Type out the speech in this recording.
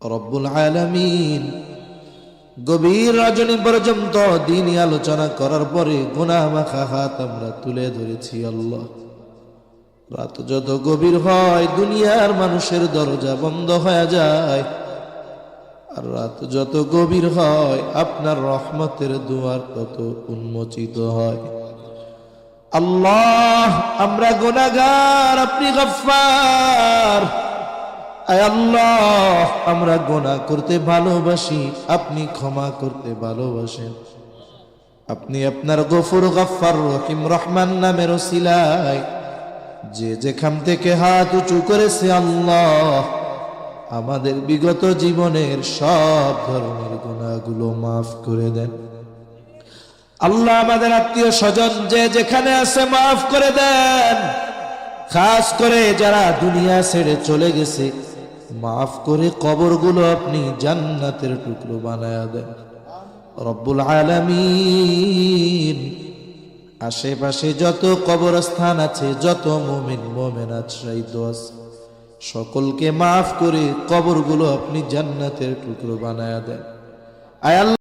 রব্বুল আলামিন গভীর রজনী পর্যন্ত দ্বীনি আলোচনা করার পরে গুনাহ মাখা হাত আমরা তুলে ধরেছি। আল্লাহ, রাত যত গভীর হয় দুনিয়ার মানুষের দরজা বন্ধ হয়ে যায়, আর রাত যত গভীর হয় আপনার রহমতের দুয়ার তত উন্মোচিত হয়। আল্লাহ, আমরা গুনাহগার, আপনি গফফার। আয় আল্লাহ, আমরা গুনাহ করতে ভালোবাসি, আপনি ক্ষমা করতে ভালোবাসেন। আপনি আপনার গফুর, গফফার, রহিম, রহমান নামের ওসিলায় যে যেখান থেকে হাত উঁচু করেছে আল্লাহ আমাদের বিগত জীবনের সব ধরনের গুনাহগুলো মাফ করে দেন। আল্লাহ, আমাদের আত্মীয় স্বজন যে যেখানে আছে মাফ করে দেন। খাস করে যারা দুনিয়া ছেড়ে চলে গেছে মাফ করে কবরগুলো আপনি জান্নাতের টুকরো বানায়া দেন রব্বুল আলামিন। আশেপাশে যত কবরস্থান আছে, যত মুমিন মুমিনাত শহীদ আছে, সকলকে মাফ করে কবরগুলো আপনি জান্নাতের টুকরো বানায়া দেন। আয় আল্লাহ।